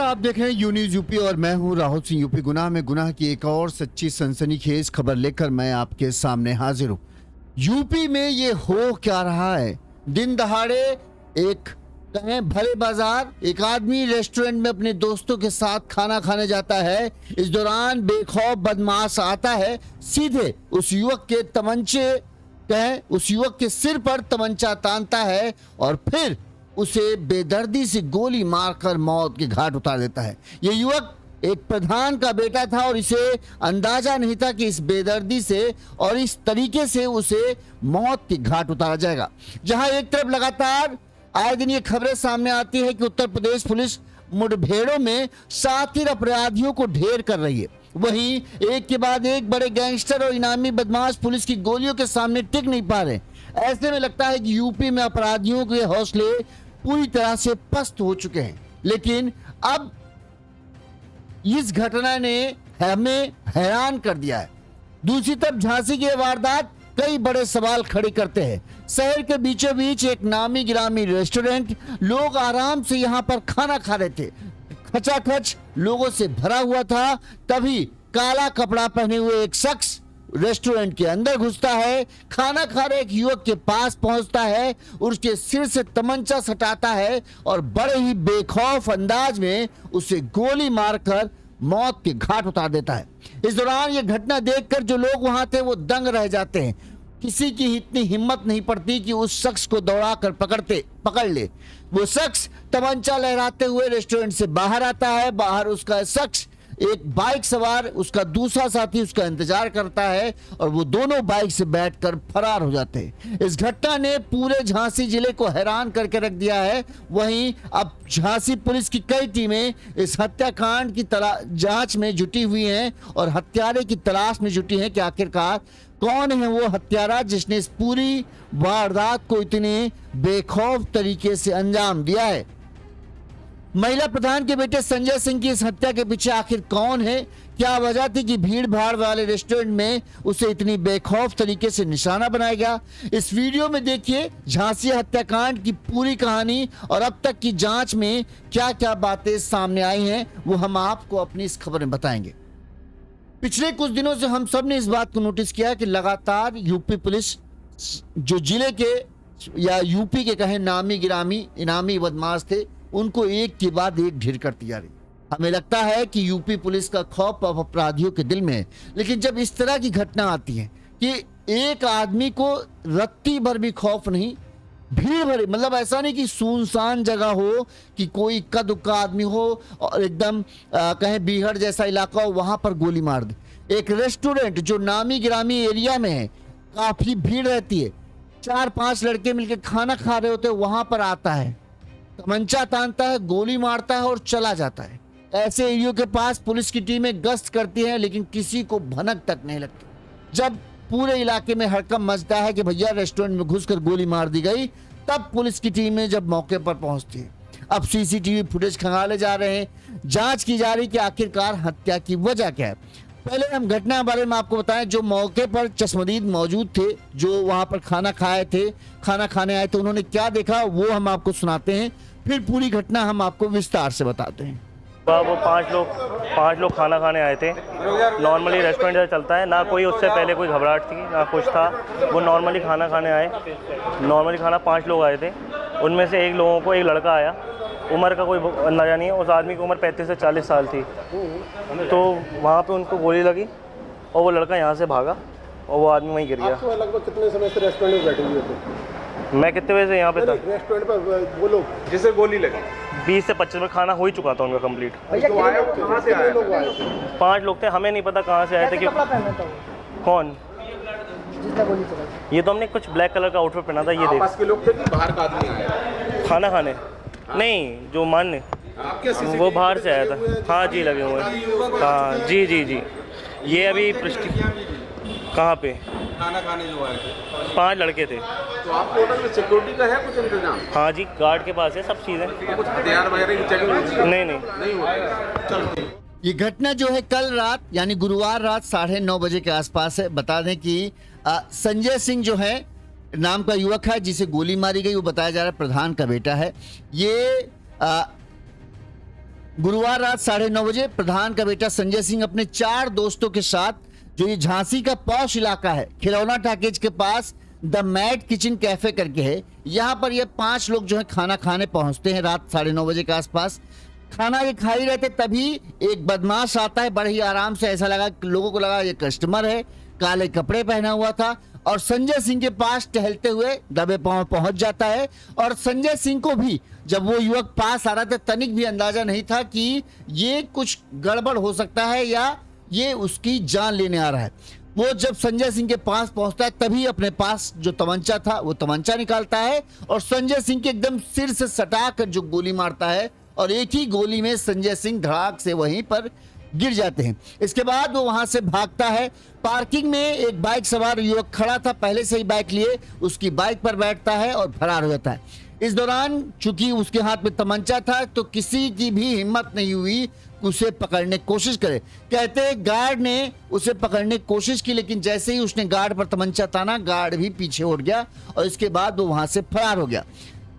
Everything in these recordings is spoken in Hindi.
आप देख रहे हैं यू न्यूज़ यूपी और मैं हूं राहुल सिंह। यूपी गुनाह में गुनाह की एक और सच्ची सनसनीखेज खबर लेकर मैं आपके सामने हाजिर हूं। यूपी में ये हो क्या रहा है? दिन दहाड़े एक कहें भरे बाजार एक आदमी रेस्टोरेंट में अपने दोस्तों के साथ खाना खाने जाता है। इस दौरान बेखौफ बदमाश आता है, सीधे उस युवक के सिर पर तमंचा तानता है और फिर उसे बेदर्दी से गोली मारकर मौत के घाट उतार देता है। यह युवक एक प्रधान का बेटा था और इसे अंदाजा नहीं था कि इस बेदर्दी से और इस तरीके से उसे मौत के घाट उतारा जाएगा। जहां एक तरफ लगातार आए दिन ये खबरें सामने आती है कि उत्तर प्रदेश पुलिस मुठभेड़ों में शातिर अपराधियों को ढेर कर रही है, वहीं एक के बाद एक बड़े गैंगस्टर और इनामी बदमाश पुलिस की गोलियों के सामने टिक नहीं पा रहे। ऐसे में लगता है कि यूपी में अपराधियों के हौसले पूरी तरह से पस्त हो चुके हैं। लेकिन अब इस घटना ने हमें हैरान कर दिया है। दूसरी तरफ झांसी की वारदात कई बड़े सवाल खड़े करते हैं। शहर के बीचों बीच एक नामी गिरामी रेस्टोरेंट, लोग आराम से यहां पर खाना खा रहे थे। खचाखच लोगों से भरा हुआ था, तभी काला कपड़ा पहने हुए एक शख्स रेस्टोरेंट के अंदर घुसता है, खाना खा रहे एक युवक के पास पहुंचता है, उसके सिर से तमंचा सटाता है और बड़े ही बेखौफ अंदाज में उसे गोली मारकर मौत के घाट उतार देता है। इस दौरान यह घटना देखकर जो लोग वहां थे वो दंग रह जाते हैं। किसी की इतनी हिम्मत नहीं पड़ती कि उस शख्स को दौड़ाकर पकड़ ले। वो शख्स तमंचा लहराते हुए रेस्टोरेंट से बाहर आता है। बाहर उसका शख्स एक बाइक सवार उसका दूसरा साथी उसका इंतजार करता है और वो दोनों बाइक से बैठकर फरार हो जाते हैं। इस घटना ने पूरे झांसी जिले को हैरान करके रख दिया है। वहीं अब झांसी पुलिस की कई टीमें इस हत्याकांड की जांच में जुटी हुई हैं और हत्यारे की तलाश में जुटी हैं कि आखिरकार कौन है वो हत्यारा जिसने इस पूरी वारदात को इतने बेखौफ तरीके से अंजाम दिया है। महिला प्रधान के बेटे संजय सिंह की इस हत्या के पीछे आखिर कौन है? क्या वजह थी कि भीड़ भाड़ वाले रेस्टोरेंट में उसे इतनी बेखौफ तरीके से निशाना बनाया गया? इस वीडियो में देखिए झांसी हत्याकांड की पूरी कहानी और अब तक की जांच में क्या क्या बातें सामने आई हैं वो हम आपको अपनी इस खबर में बताएंगे। पिछले कुछ दिनों से हम सब ने इस बात को नोटिस किया कि लगातार यूपी पुलिस जो जिले के या यूपी के कहें नामी गिरामी इनामी बदमाश थे उनको एक के बाद एक ढेर करती जा रही। हमें लगता है कि यूपी पुलिस का खौफ अब अपराधियों के दिल में है। लेकिन जब इस तरह की घटना आती है कि एक आदमी को रत्ती भर भी खौफ नहीं, भीड़ भरी, मतलब ऐसा नहीं कि सुनसान जगह हो कि कोई इक्का दुक्का आदमी हो और एकदम कहें बीहड़ जैसा इलाका हो वहां पर गोली मार दे। एक रेस्टोरेंट जो नामी गिरामी एरिया में है, काफी भीड़ रहती है, 4-5 लड़के मिलकर खाना खा रहे होते हैं, वहां पर आता है, तमंचा तानता है, गोली मारता है और चला जाता है। ऐसे एरियो के पास पुलिस की टीमें गश्त करती हैं लेकिन किसी को भनक तक नहीं लगती। जब पूरे इलाके में हड़कंप मचता है कि भैया रेस्टोरेंट में घुसकर गोली मार दी गई, तब पुलिस की टीमें जब मौके पर पहुंचती है। अब सीसीटीवी फुटेज खंगाले जा रहे हैं, जांच की जा रही कि आखिरकार हत्या की वजह क्या है। पहले हम घटना के बारे में आपको बताएं। जो मौके पर चश्मदीद मौजूद थे, जो वहां पर खाना खाने आए थे, उन्होंने क्या देखा वो हम आपको सुनाते हैं, फिर पूरी घटना हम आपको विस्तार से बताते हैं। वो पांच लोग खाना खाने आए थे। नॉर्मली रेस्टोरेंट जैसा चलता है, ना कोई उससे पहले कोई घबराहट थी ना कुछ था। वो नॉर्मली खाना खाने आए, नॉर्मली खाना 5 लोग आए थे। उनमें से एक लड़का आया, उम्र का कोई अंदाजा नहीं है, उस आदमी की उम्र 35 से 40 साल थी। तो वहाँ पे उनको गोली लगी और वो लड़का यहाँ से भागा और वो आदमी वहीं गिर गया। आप लगभग कितने समय से रेस्टोरेंट में बैठे हुए थे? मैं कितने बजे से यहाँ पे था? रेस्टोरेंट पर वो लोग जिसे गोली लगी 20 से 25 में खाना हो ही चुका था उनका कंप्लीट। कहाँ से आए लोग? 5 लोग थे, हमें नहीं पता कहाँ से आए थे कि कौन। ये तो हमने कुछ ब्लैक कलर का आउटफिट पहना था। ये देख, के लोग थे कि बाहर का आदमी आया खाना खाने? नहीं, जो मानने वो बाहर से आया था। हाँ जी, लगे हुए हैं। हाँ जी। ये अभी कहाँ पे खाना खाने जो आए थे 5 लड़के थे। तो आपको होटल में सिक्योरिटी का है कुछ इंतजाम? हाँ जी, गार्ड के पास है सब चीज़ें। कुछ हथियार वगैरह की चेकिंग? नहीं होता। चलो, ये घटना जो है कल रात यानी गुरुवार रात 9:30 बजे के आसपास है। बता दें कि संजय सिंह जो है नाम का युवक है जिसे गोली मारी गई, वो बताया जा रहा है प्रधान का बेटा है। ये गुरुवार रात 9:30 बजे प्रधान का बेटा संजय सिंह अपने 4 दोस्तों के साथ, जो ये झांसी का पॉश इलाका है, खिलौना टॉकीज के पास द मैट किचन कैफे करके है, यहाँ पर ये 5 लोग जो है खाना खाने पहुंचते हैं रात 9:30 बजे के आसपास। खाना ये खा ही रहे थे, तभी एक बदमाश आता है बड़े ही आराम से। ऐसा लगा, लोगों को लगा ये कस्टमर है, काले कपड़े पहना हुआ था और संजय सिंह के पास टहलते हुए दबे पांव पहुंच जाता है। और संजय सिंह को भी जब वो युवक पास आ रहा था, तनिक भी अंदाजा नहीं था कि ये कुछ गड़बड़ हो सकता है या ये उसकी जान लेने आ रहा है। वो जब संजय सिंह के पास पहुंचता है, तभी अपने पास जो तमंचा था वो तमंचा निकालता है और संजय सिंह के एकदम सिर से सटा कर जो गोली मारता है और एक ही गोली में संजय सिंह धड़ाक से वहीं पर गिर जाते हैं। इसके बाद वो वहां से भागता है। पार्किंग में एक बाइक सवार युवक खड़ा था, पहले से ही बाइक लिए, उसकी बाइक पर बैठता है और फरार हो जाता है। इस दौरान चूंकि उसके हाथ में तमंचा था, तो किसी की भी हिम्मत नहीं हुई उसे पकड़ने की कोशिश करे। कहते हैं गार्ड ने उसे पकड़ने की कोशिश की, लेकिन जैसे ही उसने गार्ड पर तमंचा ताना, गार्ड भी पीछे उड़ गया और इसके बाद वो वहां से फरार हो गया।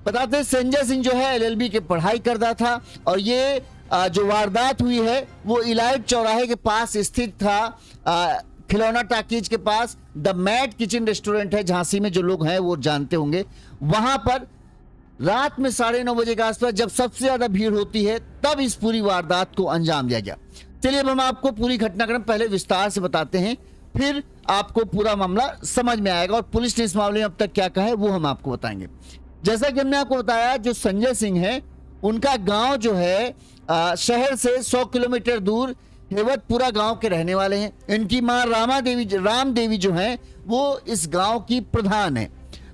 बताते हैं संजय सिंह जो है LLB की पढ़ाई करता था और ये जो वारदात हुई है वो इलाइट चौराहे के पास स्थित था, खिलौना टॉकीज के पास द मैट किचन रेस्टोरेंट है झांसी में, जो लोग हैं वो जानते होंगे। वहां पर रात में 9:30 बजे के आसपास जब सबसे ज्यादा भीड़ होती है, तब इस पूरी वारदात को अंजाम दिया गया। चलिए अब हम आपको पूरी घटनाक्रम पहले विस्तार से बताते हैं, फिर आपको पूरा मामला समझ में आएगा और पुलिस ने इस मामले में अब तक क्या कहा है वो हम आपको बताएंगे। जैसा कि हमने आपको बताया, जो संजय सिंह है उनका गांव जो है शहर से 100 किलोमीटर दूर हेवतपुरा गांव के रहने वाले हैं। इनकी मां राम देवी जो हैं वो इस गांव की प्रधान है।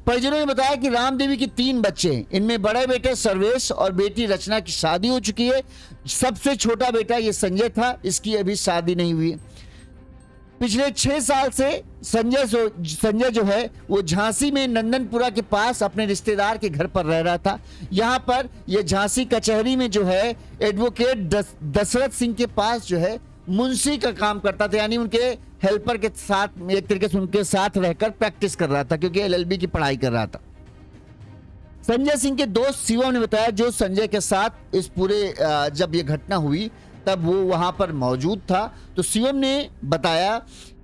परिजनों ने बताया कि राम देवी के 3 बच्चे हैं, इनमें बड़े बेटे सर्वेश और बेटी रचना की शादी हो चुकी है। सबसे छोटा बेटा ये संजय था, इसकी अभी शादी नहीं हुई है। पिछले 6 साल से संजय जो है वो झांसी में नंदनपुरा के पास अपने रिश्तेदार के घर पर रह रहा था। यहाँ पर ये झांसी कचहरी में जो है एडवोकेट दशरथ सिंह के पास जो है मुंशी का काम करता था, यानी उनके हेल्पर के साथ एक तरीके से उनके साथ रहकर प्रैक्टिस कर रहा था, क्योंकि LLB की पढ़ाई कर रहा था। संजय सिंह के दोस्त शिवम ने बताया, जो संजय के साथ इस पूरे जब ये घटना हुई तब वो वहां पर मौजूद था, तो शिवम ने बताया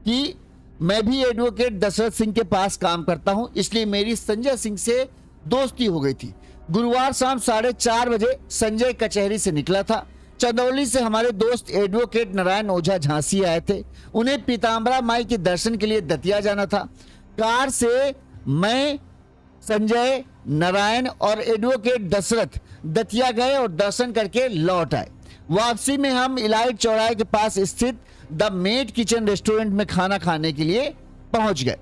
कि मैं भी एडवोकेट दशरथ सिंह के पास काम करता हूं, इसलिए मेरी संजय सिंह से दोस्ती हो गई थी। गुरुवार शाम 4:30 बजे संजय कचहरी से निकला था। चंदौली से हमारे दोस्त एडवोकेट नारायण ओझा झांसी आए थे। उन्हें पीताम्बरा माई के दर्शन के लिए दतिया जाना था। कार से मैं, संजय, नारायण और एडवोकेट दशरथ दतिया गए और दर्शन करके लौट आए। वापसी में हम इलाइट चौराहे के पास स्थित द मेट किचन रेस्टोरेंट में खाना खाने के लिए पहुंच गए।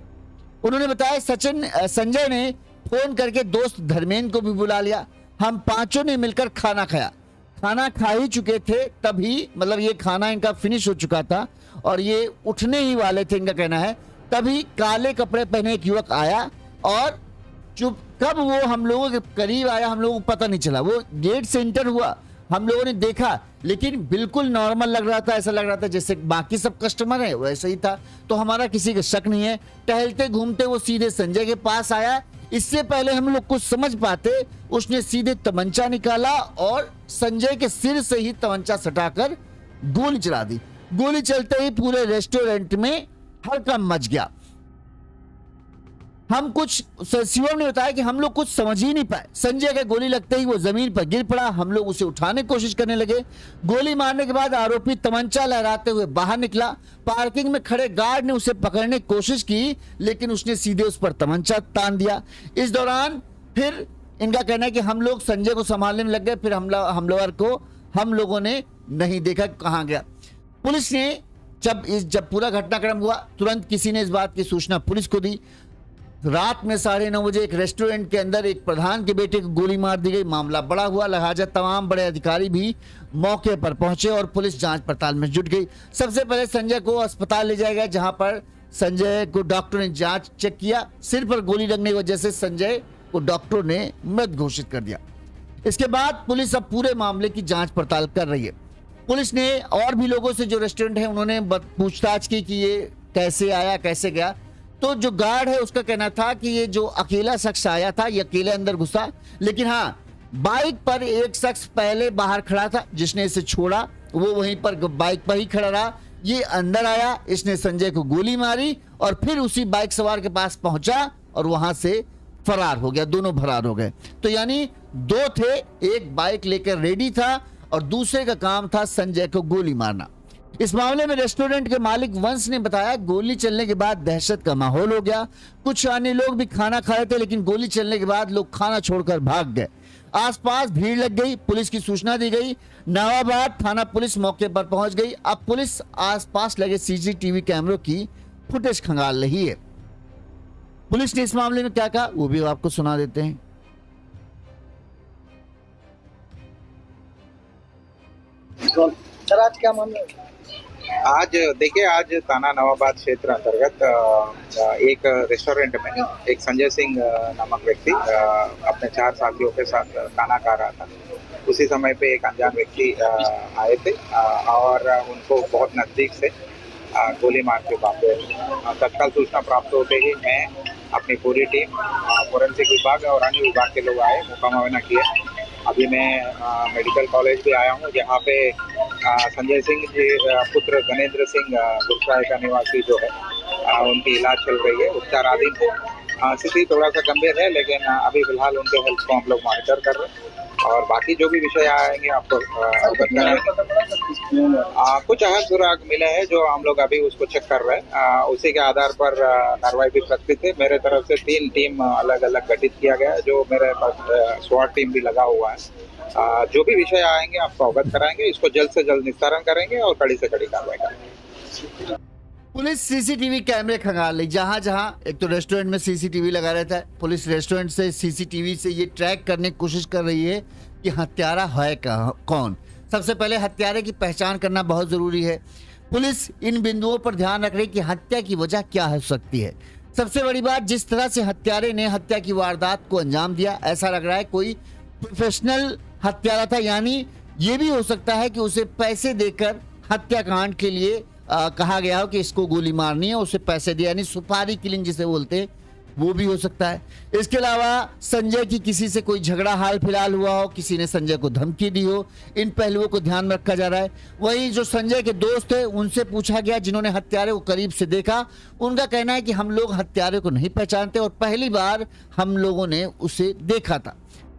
उन्होंने बताया संजय ने फोन करके दोस्त धर्मेंद्र को भी बुला लिया। हम पांचों ने मिलकर खाना खाया। खाना खा ही चुके थे तभी, मतलब ये खाना इनका फिनिश हो चुका था और ये उठने ही वाले थे, इनका कहना है। तभी काले कपड़े पहने एक युवक आया और कब वो हम लोगों के करीब आया हम लोगों को पता नहीं चला। वो गेट से इंटर हुआ, हम लोगों ने देखा, लेकिन बिल्कुल नॉर्मल लग रहा था, ऐसा लग रहा था जैसे बाकी सब कस्टमर है वैसे ही था। तो हमारा किसी का शक नहीं है। टहलते घूमते वो सीधे संजय के पास आया। इससे पहले हम लोग कुछ समझ पाते, उसने सीधे तमंचा निकाला और संजय के सिर से ही तमंचा सटाकर गोली चला दी। गोली चलते ही पूरे रेस्टोरेंट में हड़कंप मच गया। शिवम ने बताया कि हम लोग कुछ समझ ही नहीं पाए। संजय के गोली लगते ही वो जमीन पर गिर पड़ा। हम लोग उसे उठाने की कोशिश करने लगे। गोली मारने के बाद आरोपी तमंचा लहराते हुए बाहर निकला। पार्किंग में खड़े गार्ड ने उसे पकड़ने की कोशिश की, लेकिन उसने सीधे उस पर तमंचा तान दिया। इस दौरान फिर इनका कहना है कि हम लोग संजय को संभालने में लग गए। फिर हमलावर को हम लोगों ने नहीं देखा कहाँ गया। पुलिस ने जब पूरा घटनाक्रम हुआ, तुरंत किसी ने इस बात की सूचना पुलिस को दी। रात में 9:30 बजे एक रेस्टोरेंट के अंदर एक प्रधान के बेटे को गोली मार दी गई। मामला बड़ा हुआ, लिहाजा तमाम बड़े अधिकारी भी मौके पर पहुंचे और पुलिस जांच पड़ताल में जुट गई। सबसे पहले संजय को अस्पताल ले जाया गया, जहां पर संजय को डॉक्टर ने जांच चेक किया। सिर पर गोली लगने की वजह से संजय को डॉक्टर ने मृत घोषित कर दिया। इसके बाद पुलिस अब पूरे मामले की जांच पड़ताल कर रही है। पुलिस ने और भी लोगों से, जो रेस्टोरेंट है, उन्होंने पूछताछ की कि ये कैसे आया, कैसे गया। तो जो गार्ड है उसका कहना था कि ये जो अकेला शख्स आया था, ये अकेले अंदर घुसा, लेकिन हाँ, बाइक पर एक शख्स पहले बाहर खड़ा था, जिसने इसे छोड़ा, वो वहीं पर बाइक पर ही खड़ा रहा। ये अंदर आया, इसने संजय को गोली मारी और फिर उसी बाइक सवार के पास पहुंचा और वहां से फरार हो गया। दोनों फरार हो गए। तो यानी दो थे, एक बाइक लेकर रेडी था और दूसरे का काम था संजय को गोली मारना। इस मामले में रेस्टोरेंट के मालिक वंश ने बताया, गोली चलने के बाद दहशत का माहौल हो गया। कुछ अन्य लोग भी खाना खा रहे थे, लेकिन गोली चलने के बाद लोग खाना छोड़कर भाग गए। आसपास भीड़ लग गई, पुलिस की सूचना दी गई। नवाबाद थाना पुलिस मौके पर पहुंच गई। अब पुलिस आसपास लगे सीसीटीवी कैमरों की फुटेज खंगाल रही है। पुलिस ने इस मामले में क्या कहा वो भी आपको सुना देते हैं। सर आज क्या मामला है? आज देखिए, आज थाना नवाबाद क्षेत्र अंतर्गत एक रेस्टोरेंट में एक संजय सिंह नामक व्यक्ति अपने 4 साथियों के साथ खाना खा रहा था। उसी समय पे एक अनजान व्यक्ति आए थे और उनको बहुत नज़दीक से गोली मार के भागे। तत्काल सूचना प्राप्त होते ही मैं अपनी पूरी टीम, फोरेंसिक विभाग और अन्य विभाग के लोग आए, मुकाबला किए। अभी मैं मेडिकल कॉलेज भी आया हूँ, जहाँ पे संजय सिंह जी पुत्र गणेंद्र सिंह गुरसाय का निवासी जो है उनकी इलाज चल रही है, उपचाराधीन है। स्थिति थोड़ा सा गंभीर है, लेकिन अभी फिलहाल उनके हेल्थ को हम लोग मॉनिटर कर रहे हैं और बाकी जो भी विषय आएंगे आपको अवगत कराएंगे। कुछ अहम सुराग मिले हैं जो हम लोग अभी उसको चेक कर रहे हैं। उसी के आधार पर कार्रवाई भी प्रकटित है। मेरे तरफ से 3 टीम अलग अलग गठित किया गया है, जो मेरे पास स्वाट टीम भी लगा हुआ है। जो भी विषय आएंगे आपको अवगत कराएंगे। इसको जल्द से जल्द निस्तारण करेंगे और कड़ी से कड़ी कार्रवाई करेंगे। पुलिस सीसीटीवी कैमरे खंगाल रही। जहां जहां एक तो रेस्टोरेंट में सीसीटीवी लगा रहता है, पुलिस रेस्टोरेंट से सीसीटीवी से ये ट्रैक करने की कोशिश कर रही है कि हत्यारा है कौन। सबसे पहले हत्यारे की पहचान करना बहुत जरूरी है। पुलिस इन बिंदुओं पर ध्यान रख रही है कि हत्या की वजह क्या हो सकती है। सबसे बड़ी बात, जिस तरह से हत्यारे ने हत्या की वारदात को अंजाम दिया, ऐसा लग रहा है कोई प्रोफेशनल हत्यारा था। यानी ये भी हो सकता है कि उसे पैसे देकर हत्याकांड के लिए कहा गया हो कि इसको गोली मारनी है, उसे पैसे दिया, यानी सुपारी किलिंग जिसे बोलते हैं, वो भी हो सकता है। इसके अलावा संजय की किसी से कोई झगड़ा हाल फिलहाल हुआ हो, किसी ने संजय को धमकी दी हो। इन पहलुओं को ध्यान में रखा जा रहा है। वहीं जो संजय के दोस्त है उनसे पूछा गया, जिन्होंने हत्यारे को करीब से देखा, उनका कहना है कि हम लोग हत्यारे को नहीं पहचानते और पहली बार हम लोगों ने उसे देखा था।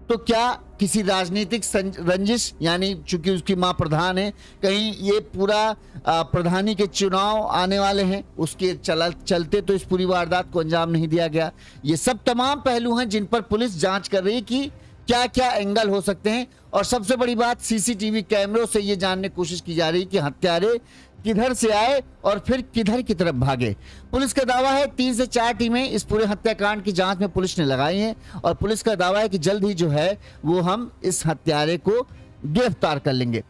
तो क्या किसी राजनीतिक रंजिश, यानी चूंकि उसकी मां प्रधान है, कहीं ये पूरा प्रधानी के चुनाव आने वाले हैं, उसके चलते तो इस पूरी वारदात को अंजाम नहीं दिया गया। ये सब तमाम पहलू हैं जिन पर पुलिस जांच कर रही है कि क्या क्या एंगल हो सकते हैं। और सबसे बड़ी बात, सीसीटीवी कैमरों से ये जानने की कोशिश की जा रही है कि हत्यारे किधर से आए और फिर किधर की तरफ भागे। पुलिस का दावा है 3 से 4 टीमें इस पूरे हत्याकांड की जांच में पुलिस ने लगाई हैं और पुलिस का दावा है कि जल्द ही जो है वो हम इस हत्यारे को गिरफ्तार कर लेंगे।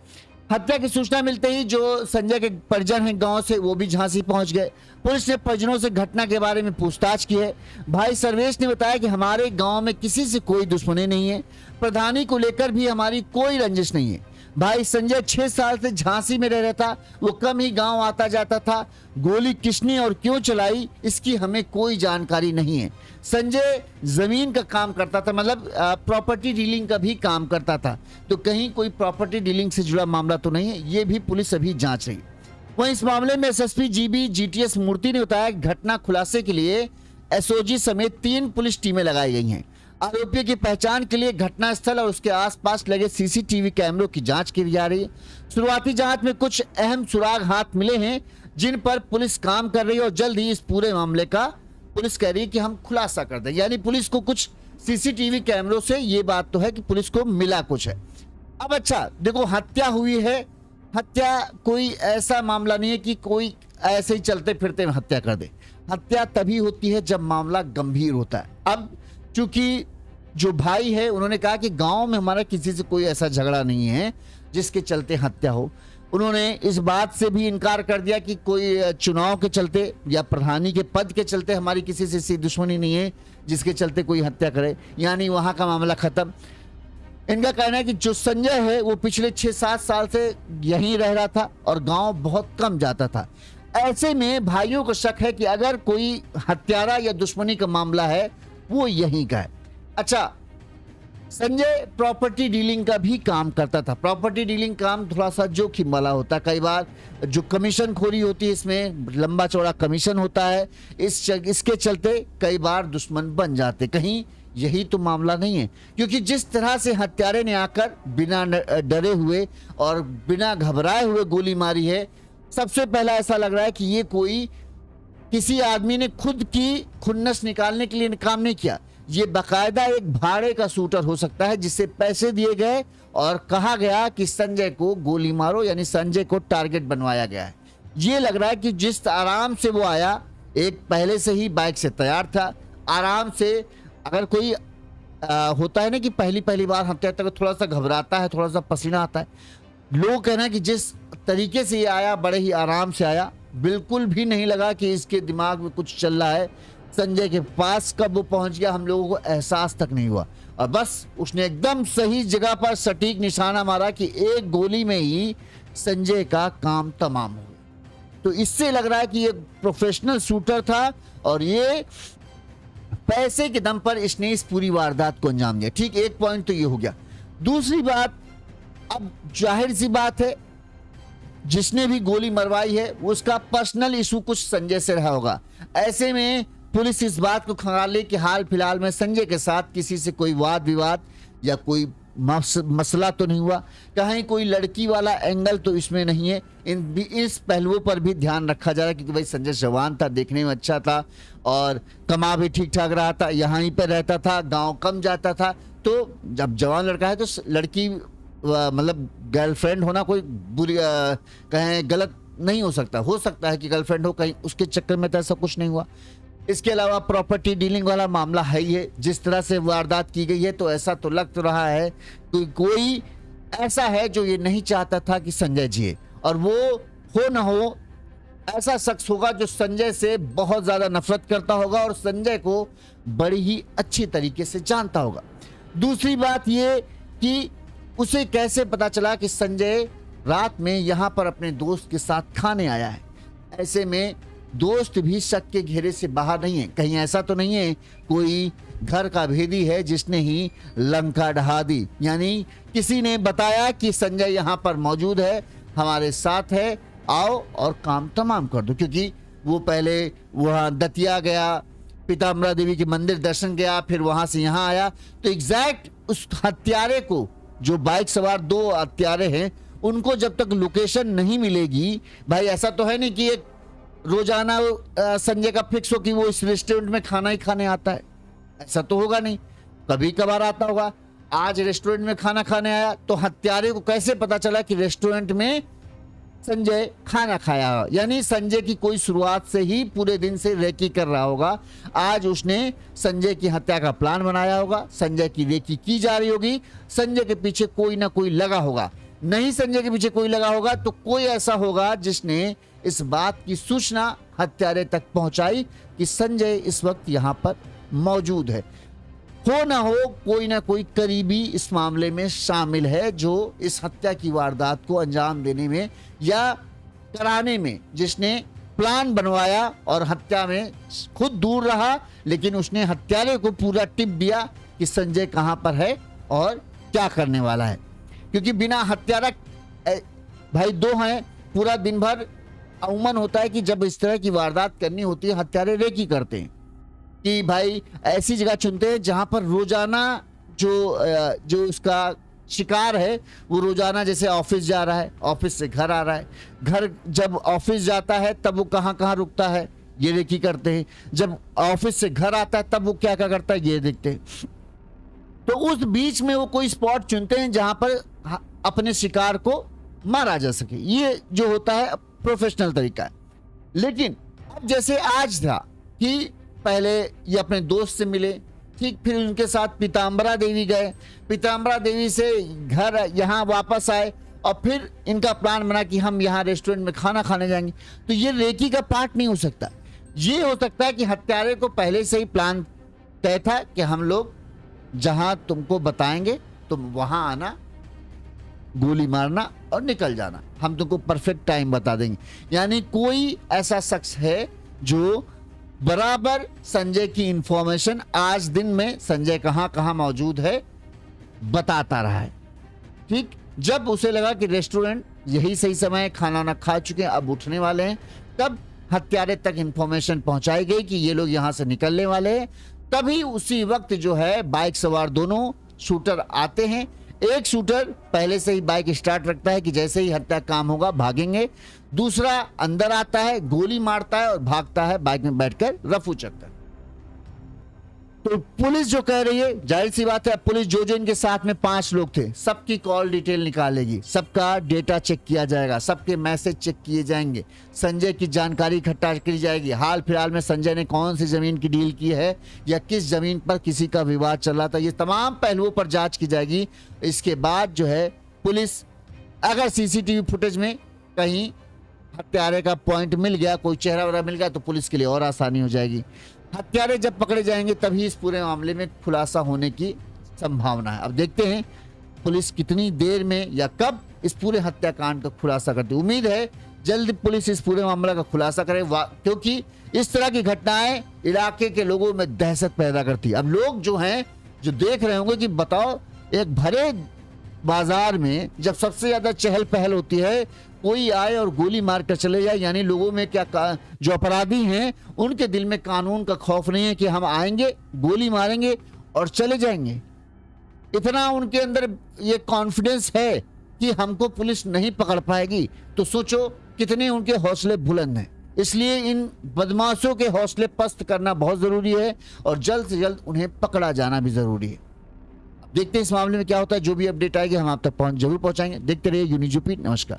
हत्या की सूचना मिलते ही जो संजय के परिजन हैं गांव से, वो भी झांसी पहुंच गए। पुलिस ने परिजनों से घटना के बारे में पूछताछ की है। भाई सर्वेश ने बताया कि हमारे गांव में किसी से कोई दुश्मनी नहीं है, प्रधानी को लेकर भी हमारी कोई रंजिश नहीं है। भाई संजय 6 साल से झांसी में रह रहा था, वो कम ही गांव आता जाता था। गोली किसने और क्यों चलाई इसकी हमें कोई जानकारी नहीं है। संजय जमीन का काम करता था, मतलब प्रॉपर्टी डीलिंग का भी काम करता था, तो कहीं कोई प्रॉपर्टी डीलिंग से जुड़ा मामला तो नहीं है। ये भी पुलिस अभी जांच रही। वहीं इस मामले में एसएसपी जीबी जीटीएस मूर्ति ने बताया घटना खुलासे के लिए एसओजी समेत 3 पुलिस टीमें लगाई गई हैं। आरोपियों की पहचान के लिए घटनास्थल और उसके आसपास लगे सीसीटीवी कैमरों की जांच की जा रही है। शुरुआती जांच में कुछ अहम सुराग हाथ मिले हैं जिन पर पुलिस काम कर रही है और जल्द ही इस पूरे मामले का पुलिस कह रही है कि हम खुलासा कर दें। यानी पुलिस को कुछ सीसीटीवी कैमरों से ये बात तो है कि पुलिस को मिला कुछ है। अब अच्छा देखो, हत्या हुई है। हत्या कोई ऐसा मामला नहीं है कि कोई ऐसे ही चलते फिरते में हत्या कर दे। हत्या तभी होती है जब मामला गंभीर होता है। अब चूंकि जो भाई है उन्होंने कहा कि गांव में हमारा किसी से कोई ऐसा झगड़ा नहीं है जिसके चलते हत्या हो। उन्होंने इस बात से भी इनकार कर दिया कि कोई चुनाव के चलते या प्रधानी के पद के चलते हमारी किसी से ऐसी दुश्मनी नहीं है जिसके चलते कोई हत्या करे, यानी वहां का मामला खत्म। इनका कहना है कि जो संजय है वो पिछले 6-7 साल से यहीं रह रहा था और गांव बहुत कम जाता था। ऐसे में भाइयों को शक है कि अगर कोई हत्यारा या दुश्मनी का मामला है वो यहीं का है। अच्छा, संजय प्रॉपर्टी डीलिंग का भी काम करता था। प्रॉपर्टी डीलिंग काम थोड़ा सा जोखिम वाला होता है, कई बार जो कमीशन खोरी होती है इसमें लंबा चौड़ा कमीशन होता है, इसके चलते कई बार दुश्मन बन जाते। कहीं यही तो मामला नहीं है, क्योंकि जिस तरह से हत्यारे ने आकर बिना डरे हुए और बिना घबराए हुए गोली मारी है, सबसे पहला ऐसा लग रहा है कि ये कोई किसी आदमी ने खुद की खुन्नस निकालने के लिए काम नहीं किया। ये बाकायदा एक भाड़े का शूटर हो सकता है जिसे पैसे दिए गए और कहा गया कि संजय को गोली मारो, यानी संजय को टारगेट बनवाया गया है। ये लग रहा है कि जिस आराम से वो आया, एक पहले से ही बाइक से तैयार था, आराम से। अगर कोई होता है ना कि पहली बार हत्या तक थोड़ा सा घबराता है, थोड़ा सा पसीना आता है, लोग कहना कि जिस तरीके से ये आया बड़े ही आराम से आया, बिल्कुल भी नहीं लगा कि इसके दिमाग में कुछ चल रहा है। संजय के पास कब वो पहुंच गया हम लोगों को एहसास तक नहीं हुआ, और बस उसने एकदम सही जगह पर सटीक निशाना मारा कि एक गोली में ही संजय का काम तमाम हो गया। तो इससे लग रहा है कि ये प्रोफेशनल शूटर था और ये पैसे के दम पर इसने इस पूरी वारदात को अंजाम दिया। ठीक, एक पॉइंट तो ये हो गया। दूसरी बात, अब जाहिर सी बात है जिसने भी गोली मरवाई है उसका पर्सनल इशू कुछ संजय से रहा होगा। ऐसे में पुलिस इस बात को खंगाले कि हाल फिलहाल में संजय के साथ किसी से कोई वाद विवाद या कोई मसला तो नहीं हुआ, कहीं कोई लड़की वाला एंगल तो इसमें नहीं है। इस पहलुओं पर भी ध्यान रखा जा रहा है, क्योंकि भाई संजय जवान था, देखने में अच्छा था और कमा भी ठीक ठाक रहा था, यहाँ ही पर रहता था, गांव कम जाता था। तो जब जवान लड़का है तो लड़की मतलब गर्लफ्रेंड होना कोई बुरी कहें गलत नहीं हो सकता है कि गर्लफ्रेंड हो, कहीं उसके चक्कर में तो ऐसा कुछ नहीं हुआ। इसके अलावा प्रॉपर्टी डीलिंग वाला मामला है ही है। जिस तरह से वारदात की गई है तो ऐसा तो लग तो रहा है कि कोई ऐसा है जो ये नहीं चाहता था कि संजय जिए, और वो हो ना हो ऐसा शख्स होगा जो संजय से बहुत ज्यादा नफरत करता होगा और संजय को बड़ी ही अच्छी तरीके से जानता होगा। दूसरी बात ये कि उसे कैसे पता चला कि संजय रात में यहां पर अपने दोस्त के साथ खाने आया है। ऐसे में दोस्त भी शक के घेरे से बाहर नहीं है। कहीं ऐसा तो नहीं है कोई घर का भेदी है जिसने ही लंका ढहा दी, यानी किसी ने बताया कि संजय यहां पर मौजूद है, हमारे साथ है, आओ और काम तमाम कर दो। क्योंकि वो पहले वहां दतिया गया, पीताम्बरा देवी के मंदिर दर्शन गया, फिर वहां से यहां आया, तो एग्जैक्ट उस हत्यारे को, जो बाइक सवार दो हत्यारे हैं, उनको जब तक लोकेशन नहीं मिलेगी, भाई ऐसा तो है नहीं कि एक रोजाना संजय का फिक्स हो कि वो इस रेस्टोरेंट में खाना ही खाने आता है, ऐसा तो होगा नहीं, कभी कभार आता होगा। आज रेस्टोरेंट में खाना खाने आया तो हत्यारे को कैसे पता चला कि रेस्टोरेंट में संजय खाना खाया? यानी संजय की कोई शुरुआत से ही पूरे दिन से रेकी कर रहा होगा। आज उसने संजय की हत्या का प्लान बनाया होगा, संजय की रेकी की जा रही होगी, संजय के पीछे कोई ना कोई लगा होगा। नहीं संजय के पीछे कोई लगा होगा तो कोई ऐसा होगा जिसने इस बात की सूचना हत्यारे तक पहुंचाई कि संजय इस वक्त यहां पर मौजूद है। हो ना हो कोई ना कोई करीबी इस मामले में शामिल है जो इस हत्या की वारदात को अंजाम देने में या कराने में, जिसने प्लान बनवाया और हत्या में खुद दूर रहा, लेकिन उसने हत्यारे को पूरा टिप दिया कि संजय कहां पर है और क्या करने वाला है। क्योंकि बिना हत्यारा भाई दो हैं, पूरा दिन भर अमूमन होता है कि जब इस तरह की वारदात करनी होती है हत्यारे रेकी करते हैं कि भाई ऐसी जगह चुनते हैं जहां पर रोजाना जो उसका शिकार है वो रोजाना, जैसे ऑफिस जा रहा है, ऑफिस से घर आ रहा है, घर जब ऑफिस जाता है तब वो कहां कहां रुकता है ये रेकी करते हैं, जब ऑफिस से घर आता है तब वो क्या क्या करता है ये देखते हैं। तो उस बीच में वो कोई स्पॉट चुनते हैं जहां पर अपने शिकार को मारा जा सके। ये जो होता है प्रोफेशनल तरीका है। लेकिन अब जैसे आज था कि पहले ये अपने दोस्त से मिले, ठीक, फिर उनके साथ पीताम्बरा देवी गए, पीताम्बरा देवी से घर यहाँ वापस आए और फिर इनका प्लान बना कि हम यहाँ रेस्टोरेंट में खाना खाने जाएंगे। तो ये रेकी का पार्ट नहीं हो सकता। ये हो सकता है कि हत्यारे को पहले से ही प्लान तय था कि हम लोग जहां तुमको बताएंगे तुम वहां आना, गोली मारना और निकल जाना, हम तुमको परफेक्ट टाइम बता देंगे। यानी कोई ऐसा शख्स है जो बराबर संजय की इंफॉर्मेशन, आज दिन में संजय कहां कहां मौजूद है बताता रहा है। ठीक, जब उसे लगा कि रेस्टोरेंट यही सही समय है, खाना ना खा चुके हैं, अब उठने वाले हैं, तब हत्यारे तक इंफॉर्मेशन पहुंचाई गई कि ये लोग यहां से निकलने वाले हैं। तभी उसी वक्त जो है बाइक सवार दोनों शूटर आते हैं। एक शूटर पहले से ही बाइक स्टार्ट रखता है कि जैसे ही हत्या काम होगा भागेंगे। दूसरा अंदर आता है, गोली मारता है और भागता है बाइक में बैठकर रफू चक्कर। तो पुलिस जो कह रही है, जाहिर सी बात है, पुलिस जो जो इनके साथ में 5 लोग थे सबकी कॉल डिटेल निकालेगी, सबका डेटा चेक किया जाएगा, सबके मैसेज चेक किए जाएंगे, संजय की जानकारी इकट्ठा की जाएगी। हाल फिलहाल में संजय ने कौन सी जमीन की डील की है या किस जमीन पर किसी का विवाद चल रहा था, ये तमाम पहलुओं पर जांच की जाएगी। इसके बाद जो है पुलिस, अगर सीसीटीवी फुटेज में कहीं हत्यारे का पॉइंट मिल गया, कोई चेहरा वगैरह मिल गया, तो पुलिस के लिए और आसानी हो जाएगी। हत्यारे जब पकड़े जाएंगे तभी इस पूरे मामले में खुलासा होने की संभावना है। अब देखते हैं पुलिस कितनी देर में या कब इस पूरे हत्याकांड का खुलासा करती है। उम्मीद है जल्द पुलिस इस पूरे मामले का खुलासा करे, क्योंकि इस तरह की घटनाएं इलाके के लोगों में दहशत पैदा करती है। अब लोग जो हैं, जो देख रहे होंगे कि बताओ, एक भरे बाजार में जब सबसे ज्यादा चहल पहल होती है, कोई आए और गोली मार कर चले जाए, यानी लोगों में क्या, जो अपराधी हैं उनके दिल में कानून का खौफ नहीं है कि हम आएंगे, गोली मारेंगे और चले जाएंगे। इतना उनके अंदर ये कॉन्फिडेंस है कि हमको पुलिस नहीं पकड़ पाएगी। तो सोचो कितने उनके हौसले बुलंद हैं। इसलिए इन बदमाशों के हौसले पस्त करना बहुत जरूरी है और जल्द से जल्द उन्हें पकड़ा जाना भी जरूरी है। देखते हैं इस मामले में क्या होता है। जो भी अपडेट आएगी हम आप तक जरूर पहुंचाएंगे। देखते रहिए यूनिजूपी। नमस्कार।